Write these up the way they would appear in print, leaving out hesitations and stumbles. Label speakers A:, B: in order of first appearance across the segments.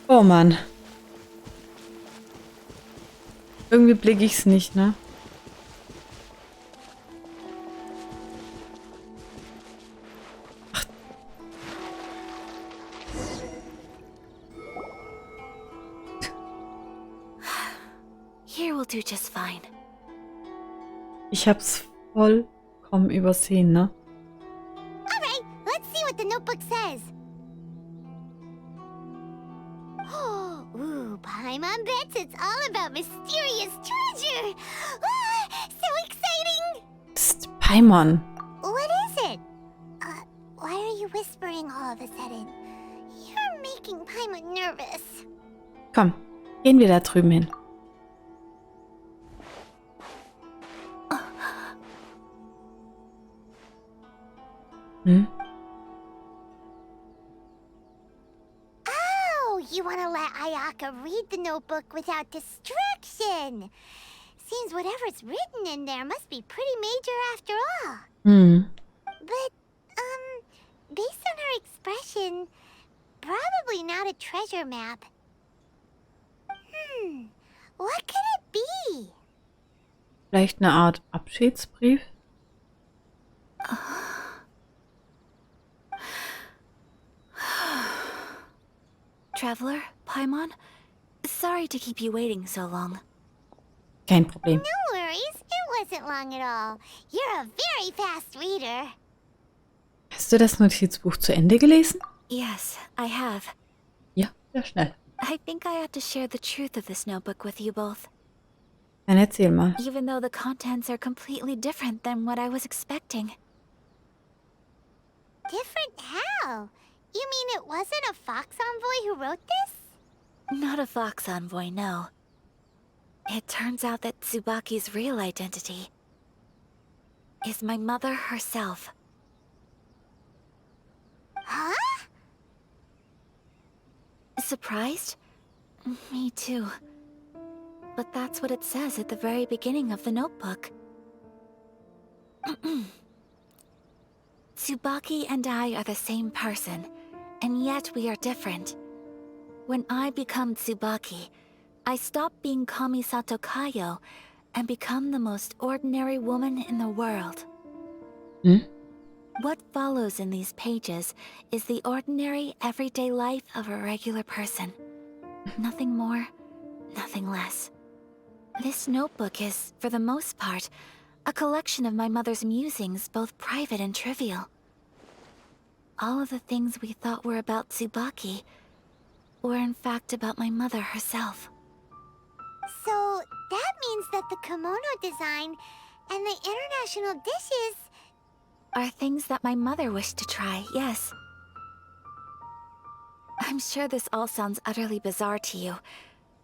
A: Oh Mann. Irgendwie blicke ich's nicht, ne?
B: Here will do just fine.
A: Ich hab's vollkommen übersehen, ne?
C: Alright, let's see what the notebook says. Ooh, Paimon bets it's all about mysterious treasure. Ah, so exciting!
A: Psst, Paimon.
C: What is it? Why are you whispering all of a sudden? You're making Paimon nervous.
A: Komm, gehen wir da drüben hin. Hm?
C: Oh, you want to let Ayaka read the notebook without distraction. Seems whatever's written in there must be pretty major after all.
A: Hm.
C: But, based on her expression, probably not a treasure map. What could it be?
A: Vielleicht eine Art Abschiedsbrief?
B: Traveler, Paimon, sorry to keep you waiting so long.
A: Kein Problem.
C: No worries, it wasn't long at all. You're a very fast reader.
A: Hast du das Notizbuch zu Ende gelesen?
B: Yes, I have.
A: Ja, sehr schnell.
B: I think I ought to share the truth of this notebook with you both,
A: Dann erzähl mal.
B: even though the contents are completely different than what I was expecting.
C: Different how? You mean it wasn't a Fox Envoy who wrote this?
B: Not a Fox Envoy, no. It turns out that Tsubaki's real identity is my mother herself.
C: Huh?
B: Surprised? Me too. But that's what it says at the very beginning of the notebook. Tsubaki and I are the same person, and yet we are different. When I become Tsubaki, I stop being Kamisato Kayo and become the most ordinary woman in the world.
A: Hmm?
B: What follows in these pages is the ordinary, everyday life of a regular person. Nothing more, nothing less. This notebook is, for the most part, a collection of my mother's musings, both private and trivial. All of the things we thought were about Tsubaki were in fact about my mother herself.
C: So, that means that the kimono design and the international dishes...
B: Are things that my mother wished to try, yes. I'm sure this all sounds utterly bizarre to you,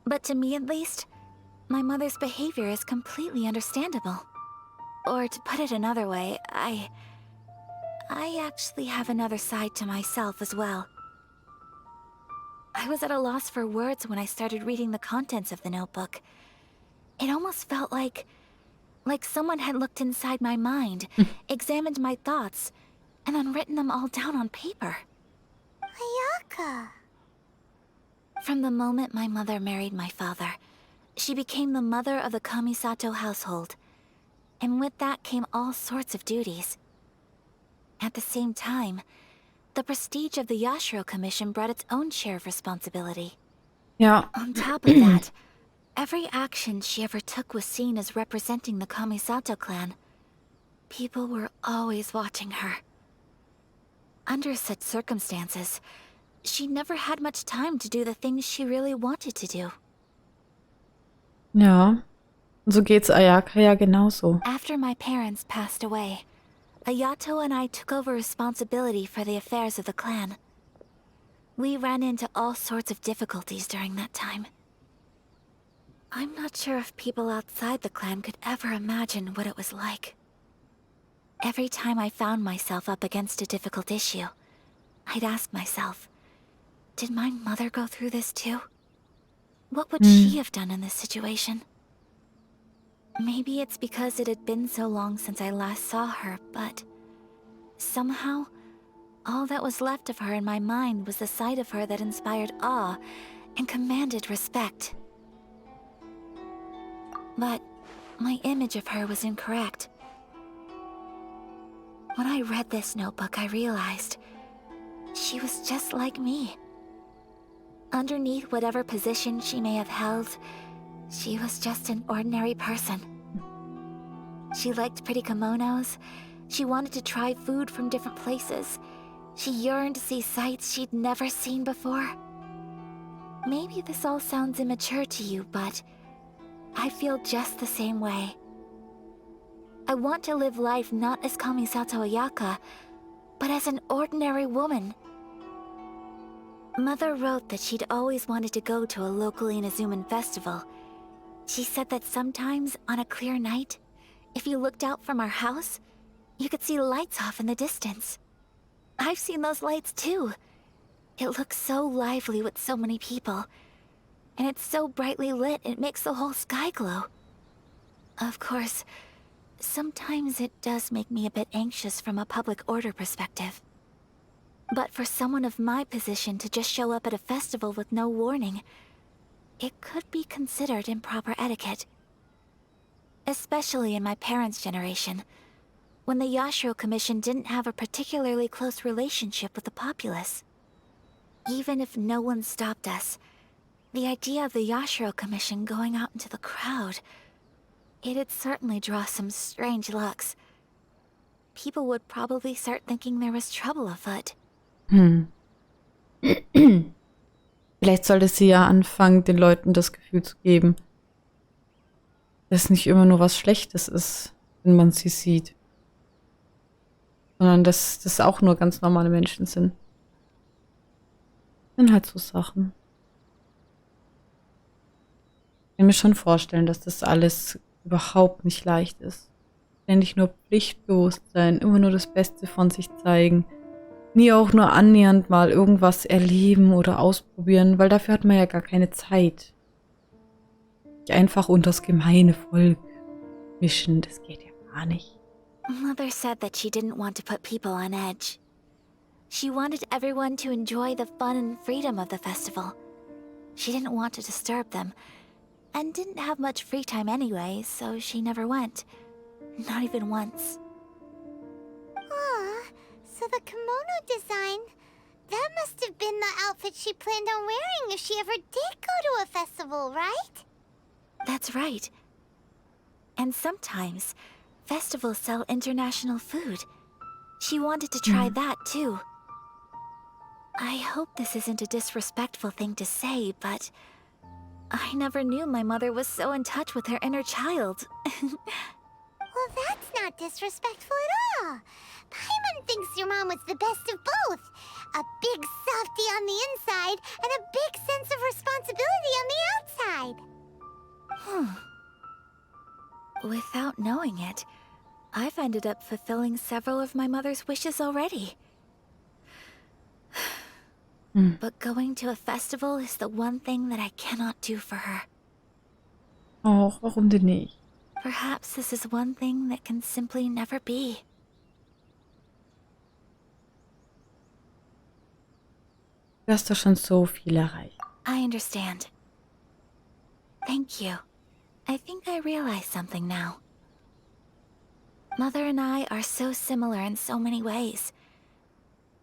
B: but to me at least, my mother's behavior is completely understandable. Or to put it another way, I actually have another side to myself as well. I was at a loss for words when I started reading the contents of the notebook. It almost felt like someone had looked inside my mind, examined my thoughts, and then written them all down on paper.
C: Ayaka...
B: From the moment my mother married my father, she became the mother of the Kamisato household. And with that came all sorts of duties. At the same time, the prestige of the Yashiro Commission brought its own share of responsibility.
A: Ja.
B: On top of that, every action she ever took was seen as representing the Kamisato clan. People were always watching her. Under such circumstances, she never had much time to do the things she really wanted to do.
A: Ja. Und so geht's Ayaka ja genauso.
B: After my parents passed away, Ayato and I took over responsibility for the affairs of the clan. We ran into all sorts of difficulties during that time. I'm not sure if people outside the clan could ever imagine what it was like. Every time I found myself up against a difficult issue, I'd ask myself, did my mother go through this too? What would she have done in this situation? Maybe it's because it had been so long since I last saw her, but somehow, all that was left of her in my mind was the sight of her that inspired awe and commanded respect. But my image of her was incorrect. When I read this notebook, I realized she was just like me. Underneath whatever position she may have held, she was just an ordinary person. She liked pretty kimonos. She wanted to try food from different places. She yearned to see sights she'd never seen before. Maybe this all sounds immature to you, but I feel just the same way. I want to live life not as Kamisato Ayaka, but as an ordinary woman. Mother wrote that she'd always wanted to go to a local Inazuman festival. She said that sometimes, on a clear night, if you looked out from our house, you could see lights off in the distance. I've seen those lights too. It looks so lively with so many people. And it's so brightly lit, it makes the whole sky glow. Of course, sometimes it does make me a bit anxious from a public order perspective. But for someone of my position to just show up at a festival with no warning, it could be considered improper etiquette. Especially in my parents' generation, when the Yashiro Commission didn't have a particularly close relationship with the populace. Even if no one stopped us, the idea of the Yashiro Commission going out into the crowd, it'd certainly draw some strange looks. People would probably start thinking there was trouble afoot.
A: Vielleicht sollte sie ja anfangen, den Leuten das Gefühl zu geben, dass nicht immer nur was Schlechtes ist, wenn man sie sieht. Sondern dass das auch nur ganz normale Menschen sind. Sind halt so Sachen. Ich kann mir schon vorstellen, dass das alles überhaupt nicht leicht ist. Ständig nur pflichtbewusst sein, immer nur das Beste von sich zeigen. Nie auch nur annähernd mal irgendwas erleben oder ausprobieren, weil dafür hat man ja gar keine Zeit. Sich einfach unters gemeine Volk mischen, das geht ja gar nicht.
B: Mother said that she didn't want to put people on edge. She wanted everyone to enjoy the fun and freedom of the festival. She didn't want to disturb them, and didn't have much free time anyway, so she never went. Not even once.
C: Aw, so the kimono design, that must have been the outfit she planned on wearing if she ever did go to a festival, right?
B: That's right. And sometimes, festivals sell international food. She wanted to try that too. I hope this isn't a disrespectful thing to say, but I never knew my mother was so in touch with her inner child.
C: Well, that's not disrespectful at all. Paimon thinks your mom was the best of both. A big softie on the inside and a big sense of responsibility on the outside.
B: Without knowing it, I've ended up fulfilling several of my mother's wishes already. But going to a festival is the one thing that I cannot do for her.
A: Och, warum denn nicht?
B: Perhaps this is one thing that can simply never be.
A: Du hast doch schon so viel erreicht.
B: I understand. Thank you. I think I realize something now. Mother and I are so similar in so many ways.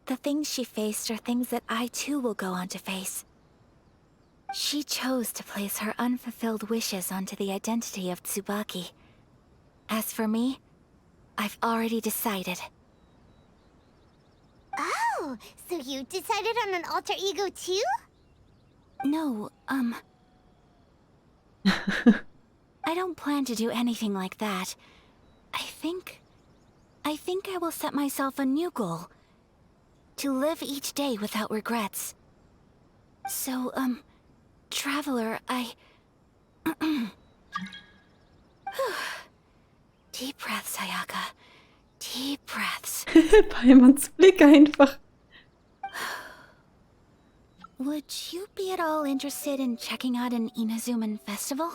B: The things she faced are things that I too will go on to face. She chose to place her unfulfilled wishes onto the identity of Tsubaki. As for me, I've already decided.
C: Oh, so you decided on an alter ego too?
B: No, I don't plan to do anything like that. I think I will set myself a new goal. To live each day without regrets. So, Traveler, Deep breaths, Ayaka. Deep breaths.
A: Paimons Blick einfach.
B: Would you be at all interested in checking out an Inazuman festival?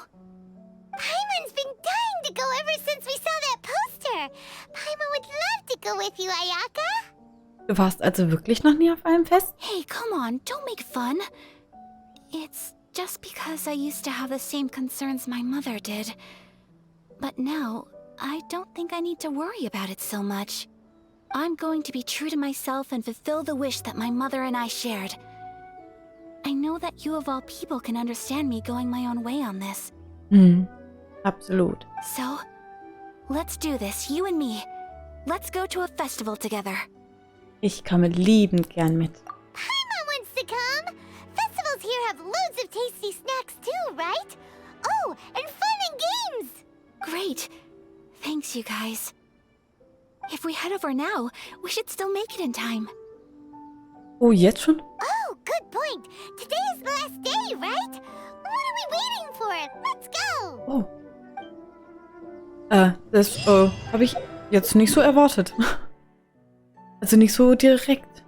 C: Paimon's been dying to go ever since we saw that poster. Paimon would love to go with you, Ayaka.
A: Du warst also wirklich noch nie auf einem Fest?
B: Hey, come on, don't make fun. It's just because I used to have the same concerns my mother did. But now, I don't think I need to worry about it so much. I'm going to be true to myself and fulfill the wish that my mother and I shared. I know that you of all people can understand me going my own way on this.
A: Absolut.
B: So, let's do this, you and me. Let's go to a festival together.
A: Ich komme liebend gern mit.
C: Paimon wants to come. Festivals here have loads of tasty snacks too, right? Oh, and fun and games.
B: Great. Thanks, you guys. If we head over now, we should still make it in time.
A: Oh, jetzt schon?
C: Oh, good point. Today is the last day, right? What are we waiting for? Let's go.
A: Oh. Das habe ich jetzt nicht so erwartet. Also nicht so direkt.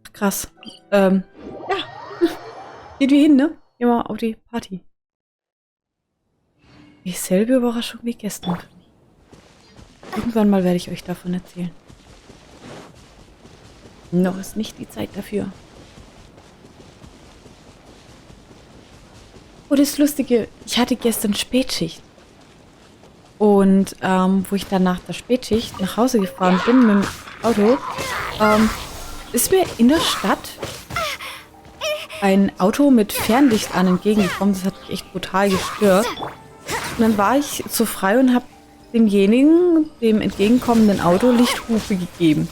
A: Ach, krass. Ja. Geht wie hin, ne? Immer auf die Party. Dieselbe Überraschung wie gestern. Irgendwann mal werde ich euch davon erzählen. Noch ist nicht die Zeit dafür. Oh, das Lustige, ich hatte gestern Spätschicht. Und wo ich dann nach der Spätschicht nach Hause gefahren bin mit dem Auto, ist mir in der Stadt ein Auto mit Fernlicht an entgegengekommen. Das hat mich echt brutal gestört. Und dann war ich so frei und habe demjenigen, dem entgegenkommenden Auto, Lichthupe gegeben.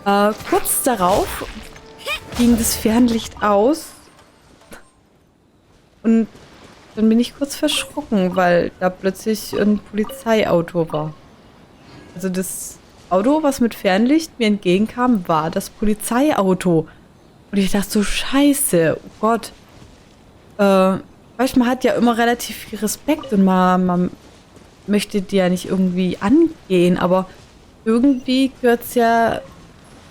A: Kurz darauf ging das Fernlicht aus und dann bin ich kurz verschrocken, weil da plötzlich ein Polizeiauto war. Also das Auto, was mit Fernlicht mir entgegenkam, war das Polizeiauto. Und ich dachte so, scheiße, oh Gott. Weißt, man hat ja immer relativ viel Respekt und man möchte die ja nicht irgendwie angehen, aber irgendwie gehört es ja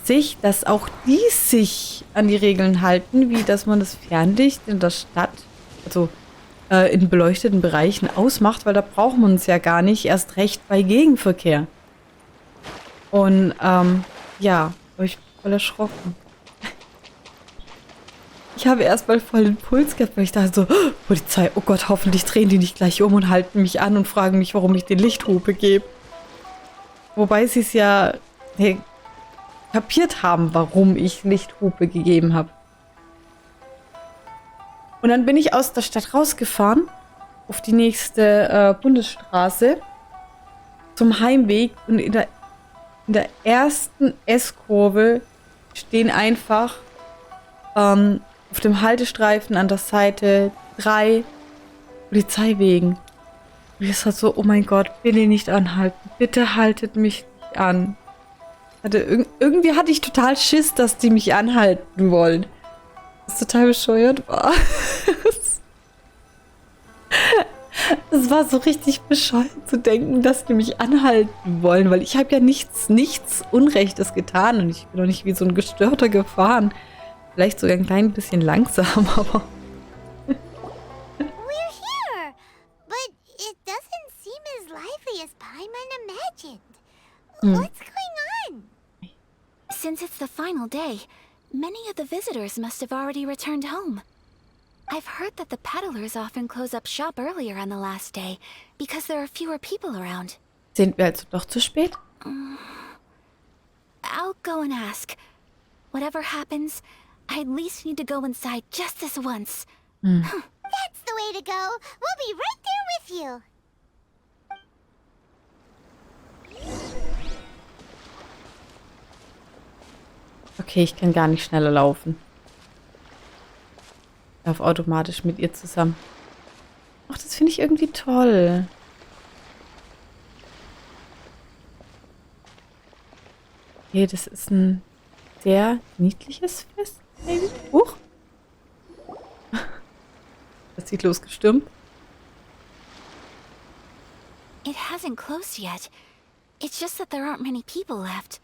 A: sich, dass auch die sich an die Regeln halten, wie dass man das Fernlicht in der Stadt, also in beleuchteten Bereichen ausmacht, weil da braucht man es ja gar nicht, erst recht bei Gegenverkehr. Und ja, habe ich voll erschrocken. Ich habe erstmal voll den Puls gehabt, weil ich dachte so, oh, Polizei, oh Gott, hoffentlich drehen die nicht gleich um und halten mich an und fragen mich, warum ich den Lichthupe gebe. Wobei sie es ja kapiert haben, warum ich Lichthupe gegeben habe. Und dann bin ich aus der Stadt rausgefahren, auf die nächste Bundesstraße, zum Heimweg. Und in der ersten S-Kurve stehen einfach auf dem Haltestreifen an der Seite 3 Polizeiwegen. Und ich war so, oh mein Gott, bitte nicht anhalten. Bitte haltet mich nicht an. Irgendwie hatte ich total Schiss, dass die mich anhalten wollen. Was total bescheuert war. Es war so richtig bescheuert zu denken, dass die mich anhalten wollen, weil ich habe ja nichts Unrechtes getan und ich bin doch nicht wie so ein Gestörter gefahren. Vielleicht sogar ein klein bisschen langsam, aber...
C: We're here, but it doesn't seem as lively as Paimon imagined. What's going on?
B: Since it's the final day, many of the visitors must have already returned home. I've heard that the peddlers often close up shop earlier on the last day because there are fewer people around.
A: Sind wir also doch zu spät?
B: I'll go and ask. Whatever happens, I at least need to go inside just this once.
C: That's the way to go. We'll be right there with you.
A: Okay, ich kann gar nicht schneller laufen. Ich laufe automatisch mit ihr zusammen. Ach, das finde ich irgendwie toll. Okay, das ist ein sehr niedliches Fest. Huch. Das sieht losgestürmt.
B: It hasn't closed yet. It's just that there aren't many people left.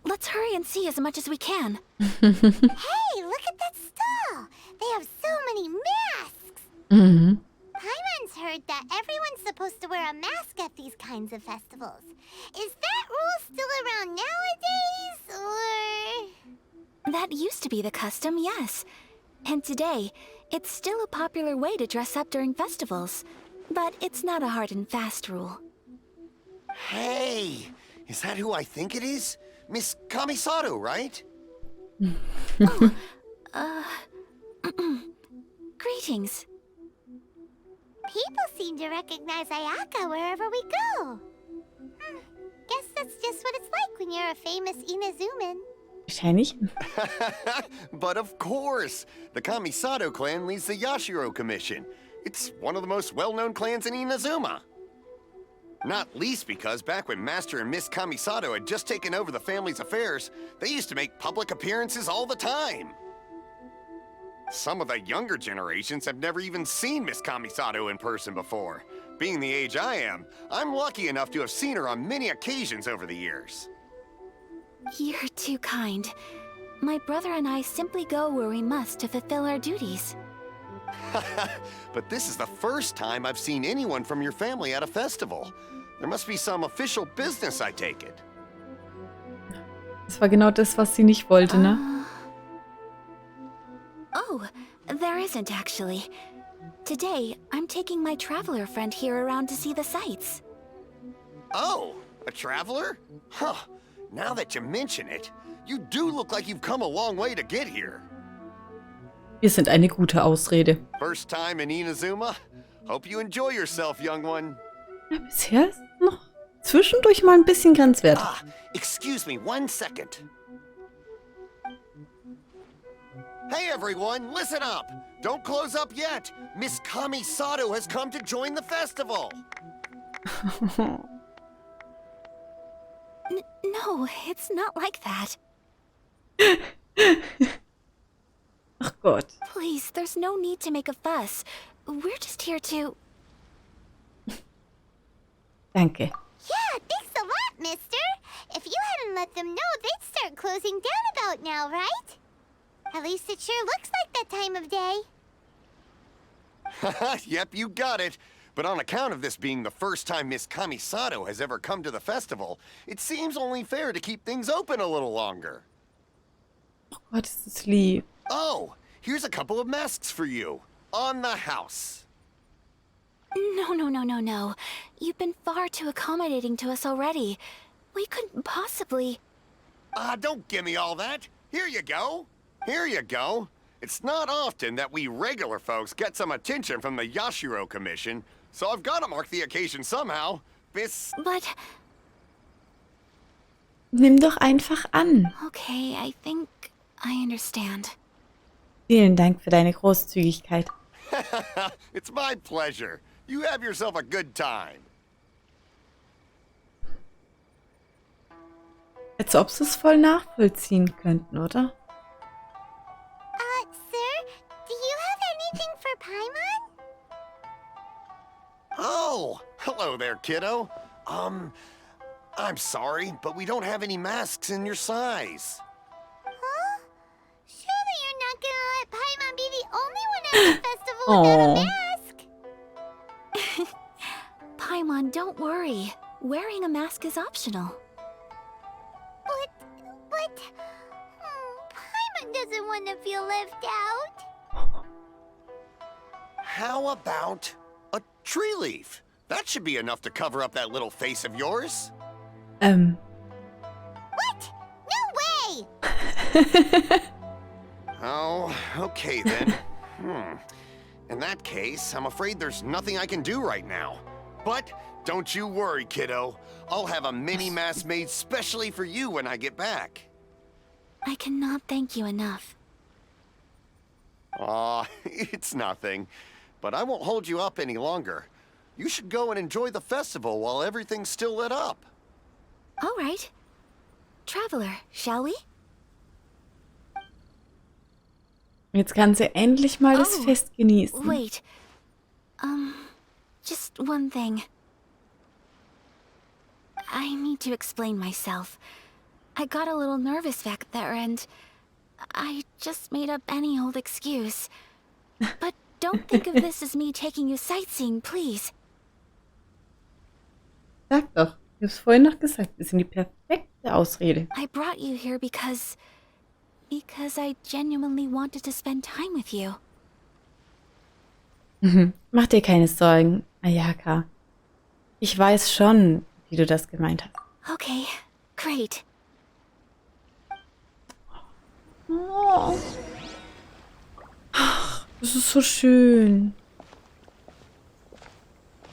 B: Let's hurry and see as much as we can.
C: Hey, look at that stall. They have so many masks. Paimon's heard that everyone's supposed to wear a mask at these kinds of festivals. Is that rule still around nowadays, or...?
B: That used to be the custom, yes. And today, it's still a popular way to dress up during festivals. But it's not a hard and fast rule.
D: Hey, is that who I think it is? Miss Kamisato, right?
B: Greetings.
C: People seem to recognize Ayaka wherever we go. Guess that's just what it's like when you're a famous Inazuman.
A: Wahrscheinlich.
D: But of course, the Kamisato clan leads the Yashiro Commission. It's one of the most well-known clans in Inazuma. Not least because back when Master and Miss Kamisato had just taken over the family's affairs, they used to make public appearances all the time. Some of the younger generations have never even seen Miss Kamisato in person before. Being the age I am, I'm lucky enough to have seen her on many occasions over the years.
B: You're too kind. My brother and I simply go where we must to fulfill our duties.
D: But this is the first time I've seen anyone from your family at a festival. There must be some official business, I take it.
A: Das war genau das, was sie nicht wollte, ne?
B: Oh, there isn't actually. Today, I'm taking my traveler friend here around to see the sights.
D: Oh, a traveler? Huh. Now that you mention it, you do look like you've come a long way to get here.
A: Wir sind eine gute Ausrede.
D: First time in Inazuma? Hope you enjoy yourself, young one.
A: Ja, bisher ist noch zwischendurch mal ein bisschen grenzwertig.
D: Ah, excuse me 1 second. Hey everyone, listen up! Don't close up yet! Miss Kamisato has come to join the festival!
B: No, it's not like that.
A: Ach Gott.
B: Please, there's no need to make a fuss. We're just here to...
A: Danke.
C: Yeah, thanks a lot, mister. If you hadn't let them know, they'd start closing down about now, right? At least it sure looks like that time of day.
D: Yep, you got it. But on account of this being the first time Miss Kamisato has ever come to the festival, it seems only fair to keep things open a little longer.
A: Oh Gott, ist das lieb.
D: Oh, here's a couple of masks for you. On the house.
B: No. You've been far too accommodating to us already. We couldn't possibly...
D: Don't give me all that. Here you go. Here you go. It's not often that we regular folks get some attention from the Yashiro Commission, so I've got to mark the occasion somehow.
B: But...
A: Nimm doch einfach an.
B: Okay, I think I understand.
A: Vielen Dank für deine Großzügigkeit.
D: It's my pleasure. You have yourself a good time.
A: Als ob sie es voll nachvollziehen könnten, oder?
C: Sir, do you have anything for Paimon?
D: Oh, hello there, kiddo. I'm sorry, but we don't have any masks in your size.
C: Huh? Surely you're not gonna let Paimon be the only one at the festival without a
A: Aw.
C: mask?
B: Paimon, don't worry. Wearing a mask is optional.
C: But... Paimon doesn't want to feel left out.
D: How about a tree leaf? That should be enough to cover up that little face of yours.
C: What? No way!
D: Oh, okay then. In that case, I'm afraid there's nothing I can do right now. But don't you worry, kiddo. I'll have a mini mask made specially for you when I get back.
B: I cannot thank you enough.
D: Aw, it's nothing. But I won't hold you up any longer. You should go and enjoy the festival while everything's still lit up.
B: All right. Traveler, shall we?
A: Jetzt kann sie endlich mal das
B: Oh,
A: Fest genießen.
B: Wait. Just one thing. I need to explain myself. I got a little nervous back there and I just made up any old excuse. But don't think of this as me taking you sightseeing, please.
A: Sag doch, ich hab's vorhin noch gesagt, wir sind die perfekte Ausrede.
B: I brought you here because Because I genuinely wanted to spend time with you.
A: Mach dir keine Sorgen, Ayaka. Ich weiß schon, wie du das gemeint hast.
B: Okay, great.
A: Oh. Ach, das ist so schön.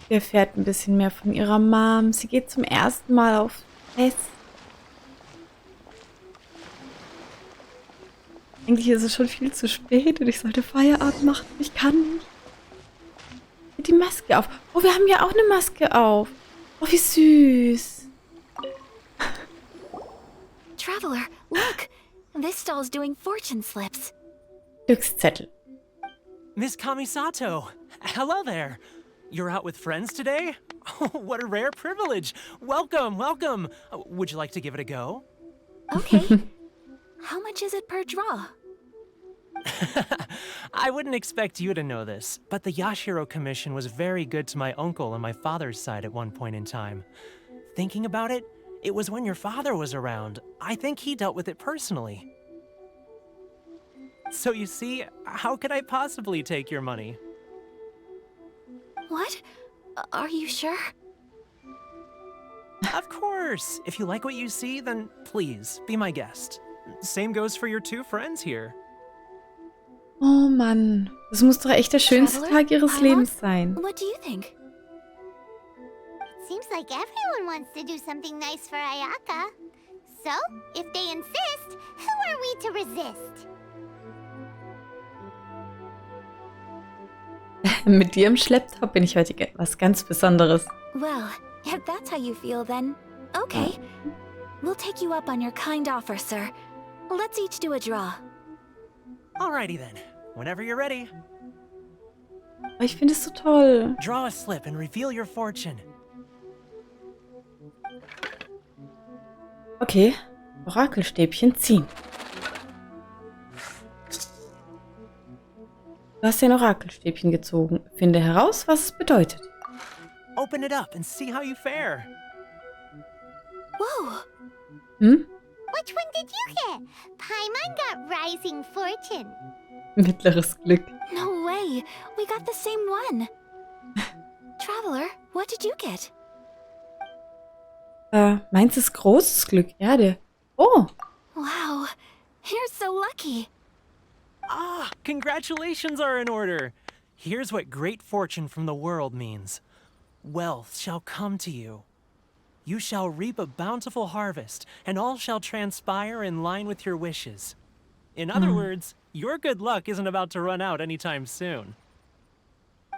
A: Sie erfährt ein bisschen mehr von ihrer Mom. Sie geht zum ersten Mal auf Fest. Eigentlich ist es schon viel zu spät und ich sollte Feierabend machen. Ich kann nicht. Die Maske auf. Oh, wir haben ja auch eine Maske auf. Oh, wie süß.
B: Traveler, look! This stall's doing fortune slips.
A: Glückszettel.
E: Miss Kamisato, hello there. You're out with friends today? Oh, what a rare privilege. Welcome, welcome. Would you like to give it a go?
B: Okay. How much is it per draw?
E: I wouldn't expect you to know this, but the Yashiro Commission was very good to my uncle on my father's side at one point in time. Thinking about it, it was when your father was around. I think he dealt with it personally. So you see, how could I possibly take your money?
B: What? Are you sure?
E: Of course. If you like what you see, then please, be my guest. Same goes for your two friends here.
A: Oh Mann. Das muss doch echt der schönste
B: Traveler,
A: Tag ihres
B: Paimon,
A: Lebens sein.
B: What do you think?
C: It seems like everyone wants to do something nice for Ayaka. So, if they insist, who are we to resist?
A: Mit dir im Schlepptau bin ich heute was ganz Besonderes.
B: Well, if that's how you feel, then okay. We'll take you up on your kind offer, sir. Let's each do a draw.
E: Alrighty then. Whenever you're ready,
A: Oh, ich finde es so toll.
E: draw a slip and reveal your fortune.
A: Okay, Orakelstäbchen ziehen. Du hast ein Orakelstäbchen gezogen. Finde heraus, was es bedeutet.
E: Open it up and see how you fare.
B: Whoa!
A: Hm?
C: Which one did you get? Paimon got Rising Fortune.
A: Mittleres Glück.
B: No way! We got the same one! Traveler, what did you get?
A: Meins ist großes Glück, Erde. Oh,
B: Wow, you're so lucky!
E: Ah, congratulations are in order. Here's what great fortune from the world means. Wealth shall come to you. You shall reap a bountiful harvest, and all shall transpire in line with your wishes. In other words, your good luck isn't about to run out anytime soon.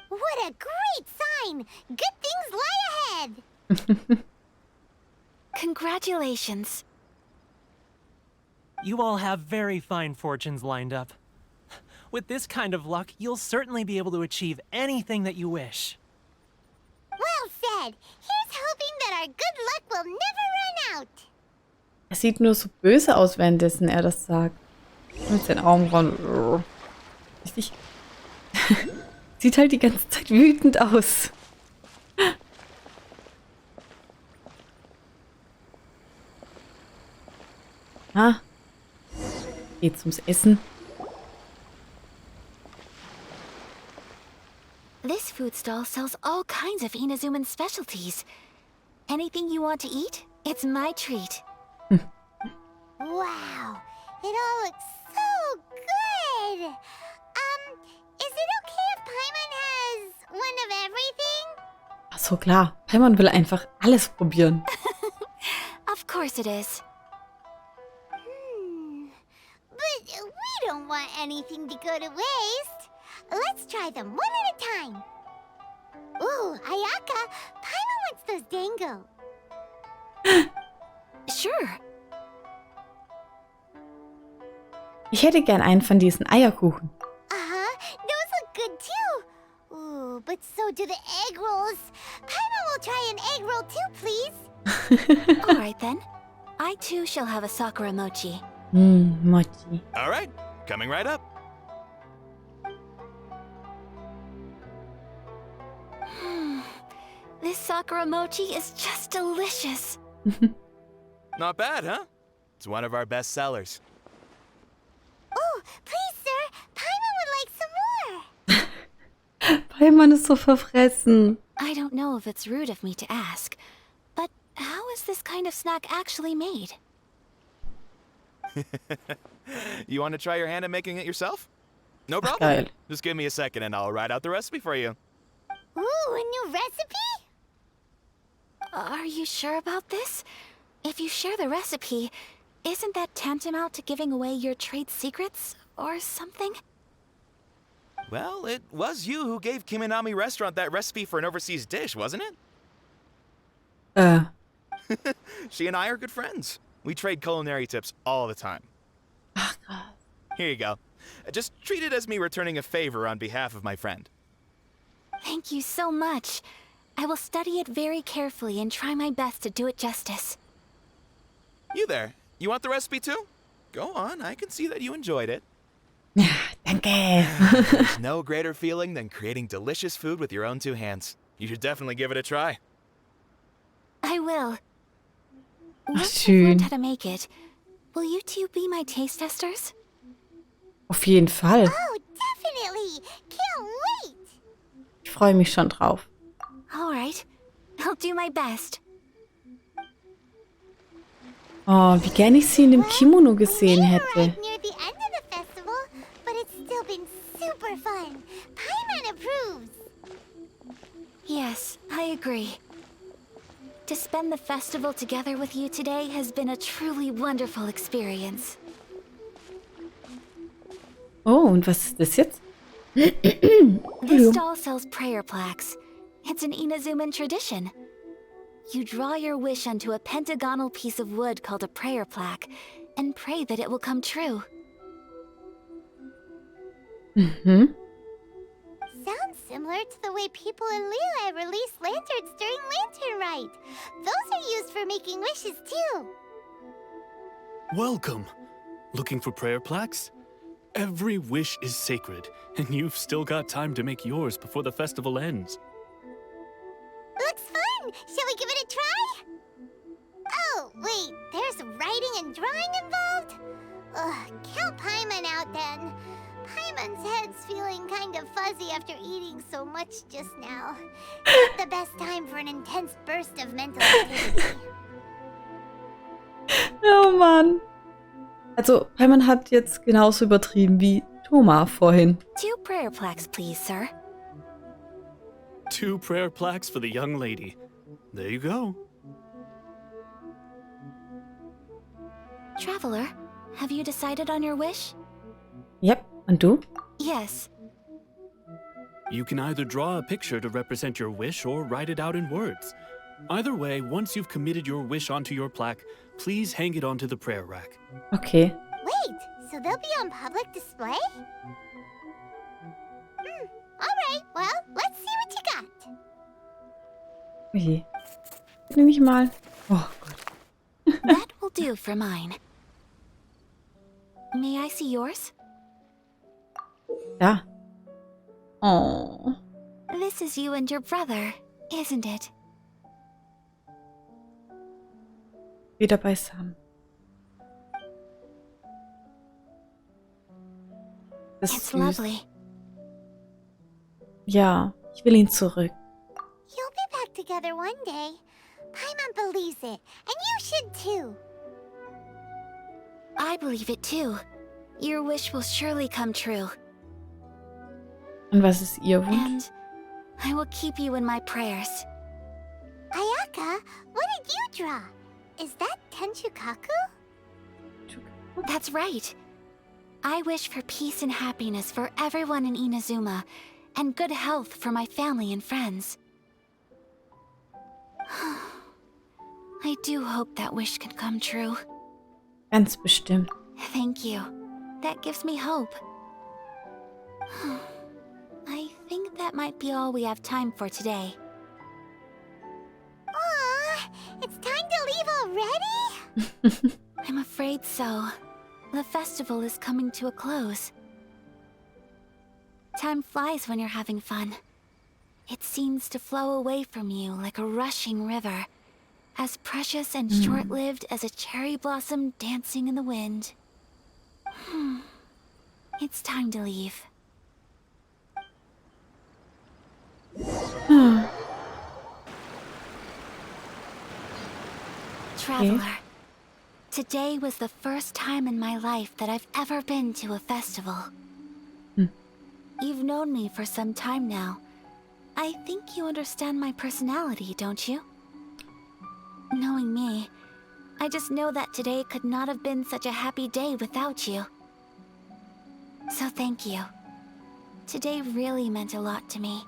C: What a great sign! Good things lie ahead!
B: Congratulations.
E: You all have very fine fortunes lined up. With this kind of luck, you'll certainly be able to achieve anything that you wish.
C: Well said! Here's hoping that our good luck will never run out!
A: er sieht nur so böse aus, währenddessen er das sagt. Mit seinen Augenbrauen. Richtig. Sieht halt die ganze Zeit wütend aus. Ah. Geht's ums Essen?
B: This food stall sells all kinds of Inazuman specialties. Anything you want to eat, it's my treat.
C: Wow! It all looks so good! Is it okay if Paimon has one of everything?
A: Ach so, klar. Paimon will einfach alles probieren.
B: Of course it is.
C: But we don't want anything to go to waste. Let's try them one at a time. Ooh, Ayaka, Paimon wants those dango.
B: Sure.
A: Ich hätte gern einen von diesen Eierkuchen.
C: Those look good too. Ooh, but so do the egg rolls. Paimon will try an egg roll too, please.
B: All right then. I too shall have a Sakura mochi.
A: Mochi.
F: All right, coming right up.
B: This Sakura mochi is just delicious.
F: Not bad, huh? It's one of our best sellers.
A: Paimon ist so verfressen.
B: I don't know if it's rude of me to ask, but how is this kind of snack actually made?
F: You want to try your hand at making it yourself? No problem.
A: Geil.
F: Just give me a second and I'll write out the recipe for you.
C: Ooh, a new recipe?
B: Are you sure about this? If you share the recipe, isn't that tantamount to giving away your trade secrets or something?
F: Well, it was you who gave Kiminami Restaurant that recipe for an overseas dish, wasn't it? She and I are good friends. We trade culinary tips all the time.
A: Ach, krass.
F: Here you go. Just treat it as me returning a favor on behalf of my friend.
B: Thank you so much. I will study it very carefully and try my best to do it justice.
F: You there. You want the recipe too? Go on, I can see that you enjoyed it.
A: Danke.
F: There's no greater feeling than creating delicious food with your own two hands. You should definitely give it a try.
B: I will. Once I've
A: schön.
B: learned how to make it, will you two be my taste testers?
A: Auf jeden Fall.
C: Oh, definitely! Can't wait!
A: Ich freue mich schon drauf.
B: All right. I'll do my best.
A: Oh, wie gerne ich sie in dem Kimono gesehen
C: We
A: hätte.
C: arrived near the end of the festival, but it's still been super fun. Paimon approves.
B: Yes, I agree. To spend the festival together with you today has been a truly wonderful experience.
A: Oh, und was ist das jetzt?
B: This stall sells prayer plaques. It's an Inazuman tradition. You draw your wish onto a pentagonal piece of wood called a prayer plaque and pray that it will come true.
A: Mhm.
C: Sounds similar to the way people in Liyue release lanterns during Lantern Rite. Those are used for making wishes too.
G: Welcome. Looking for prayer plaques? Every wish is sacred, and you've still got time to make yours before the festival ends.
C: Looks fun! Shall we give it a try? Oh, wait, there's writing and drawing involved? Ugh, count Paimon out then. Paimon's head's feeling kind of fuzzy after eating so much just now. Not the best time for an intense burst of mental activity.
A: Oh Mann. Also, Paimon hat jetzt genauso übertrieben wie Thomas vorhin.
B: 2 prayer plaques, please, sir.
G: 2 prayer plaques for the young lady. There you go.
B: Traveler, have you decided on your wish?
A: Yep, und du?
B: Yes.
G: You can either draw a picture to represent your wish or write it out in words. Either way, once you've committed your wish onto your plaque, please hang it onto the prayer rack.
A: Okay.
C: Wait, so they'll be on public display? Alright, well, let's see what you got.
A: Oje. Nehme ich mal. Oh Gott.
B: That will do for mine. May I see yours?
A: Ja. Oh.
B: This is you and your brother, isn't it?
A: Wieder beisammen. Das ist
B: It's
A: süß.
B: lovely.
A: Ja, ich will ihn zurück.
C: You'll be back together one day. Paimon believes it, and you should too.
B: I believe it too. Your wish will surely come true.
A: Und was ist ihr Wunsch?
B: And I will keep you in my prayers.
C: Ayaka, what did you draw? Is that Tenchukaku?
B: That's right. I wish for peace and happiness for everyone in Inazuma, and good health for my family and friends. I do hope that wish can come true.
A: Ganz bestimmt.
B: Thank you. That gives me hope. I think that might be all we have time for today.
C: Aw, it's time to leave already?
B: I'm afraid so. The festival is coming to a close. Time flies when you're having fun. It seems to flow away from you like a rushing river, as precious and short-lived as a cherry blossom dancing in the wind. It's time to leave. Traveler, today was the first time in my life that I've ever been to a festival. You've known me for some time now. I think you understand my personality, don't you? Knowing me, I just know that today could not have been such a happy day without you. So thank you. Today really meant a lot to me,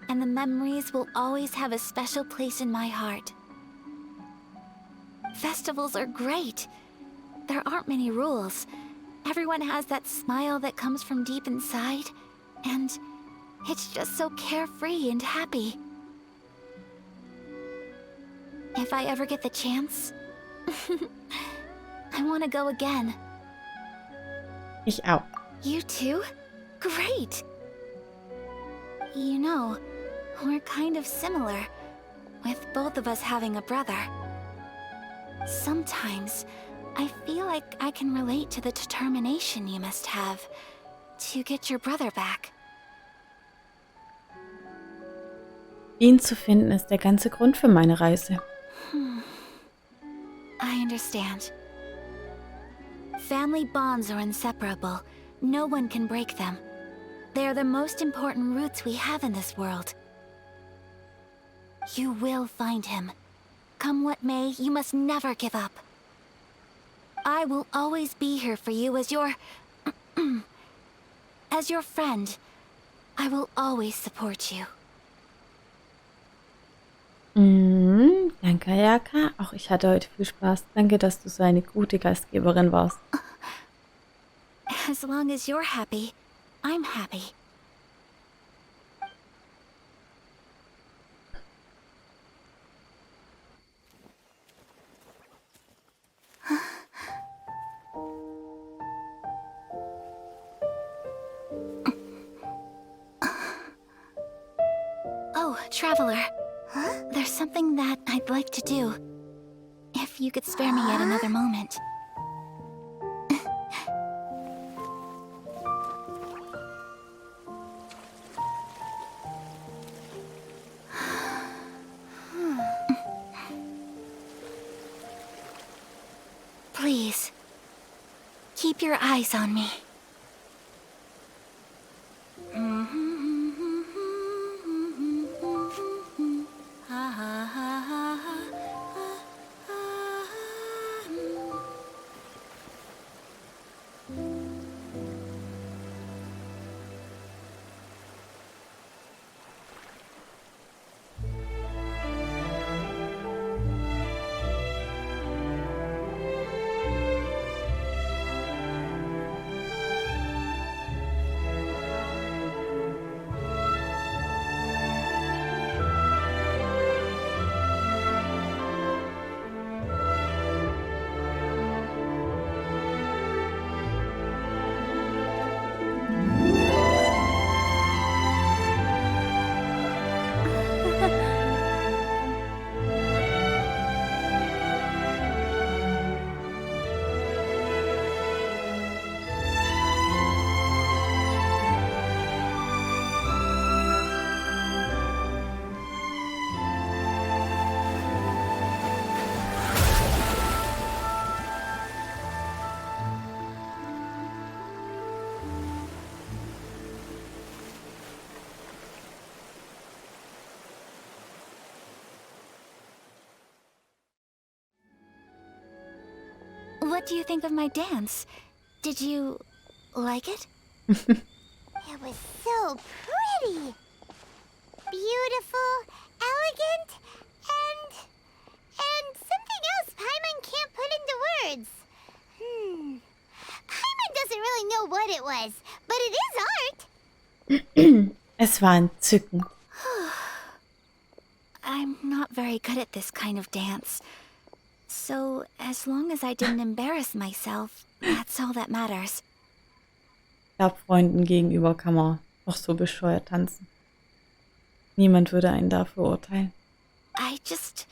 B: and the memories will always have a special place in my heart. Festivals are great. There aren't many rules. Everyone has that smile that comes from deep inside, and it's just so carefree and happy. If I ever get the chance, I want to go again.
A: Ich auch.
B: You too? Great! You know, we're kind of similar, with both of us having a brother. Sometimes, I feel like I can relate to the determination you must have to get your brother back.
A: Ihn zu finden ist der ganze Grund für meine Reise.
B: I understand. Family bonds are inseparable. No one can break them. They are the most important roots we have in this world. You will find him. Come what may, you must never give up. I will always be here for you as your... as your friend. I will always support you.
A: Danke, Ayaka. Auch ich hatte heute viel Spaß. Danke, dass du so eine gute Gastgeberin warst.
B: As long as you're happy, I'm happy. Oh, Traveler. There's something that I'd like to do. If you could spare me yet another moment. Please, keep your eyes on me. What do you think of my dance? Did you like it?
C: It was so pretty. Beautiful, elegant, and something else Paimon can't put into words. Paimon doesn't really know what it was, but it is art.
A: Es war entzückend.
B: I'm not very good at this kind of dance. So, as long as I didn't embarrass myself, that's all that matters.
A: Ich glaube, Freunden gegenüber kann man auch so bescheuert tanzen. Niemand würde einen dafür urteilen.
B: I just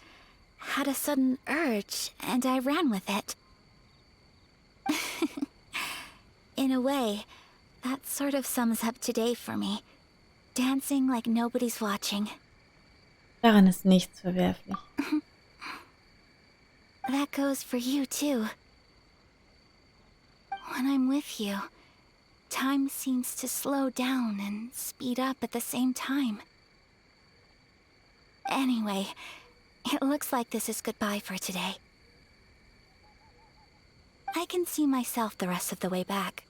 B: had a sudden urge, and I ran with it. In a way, that sort of sums up today for me. dancing like nobody's watching.
A: Daran ist nichts verwerflich.
B: That goes for you too. When I'm with you, time seems to slow down and speed up at the same time. Anyway, it looks like this is goodbye for today. I can see myself the rest of the way back.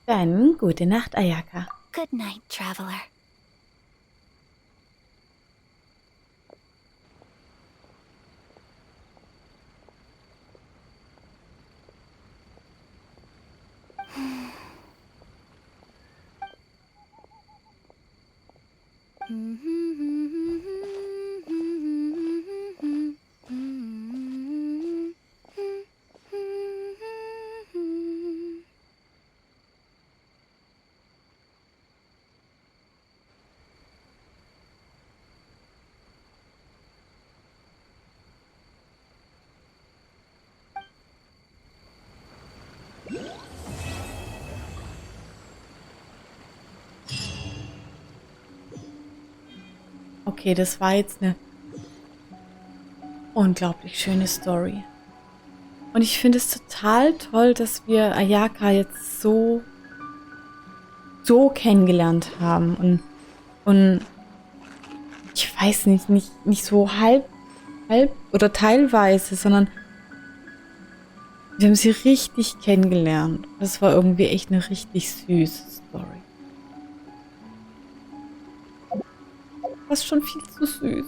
A: Dann gute Nacht, Ayaka.
B: Good night, traveler.
A: Okay, das war jetzt eine unglaublich schöne Story. Und ich finde es total toll, dass wir Ayaka jetzt so kennengelernt haben. Und ich weiß nicht so halb oder teilweise, sondern wir haben sie richtig kennengelernt. Das war irgendwie echt eine richtig süße Story. Das ist schon viel zu süß.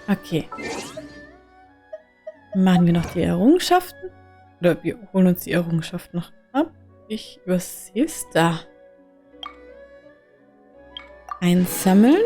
A: Okay. Machen wir noch die Errungenschaften? Oder wir holen uns die Errungenschaft noch ab. Ich übersehe es da. Einsammeln.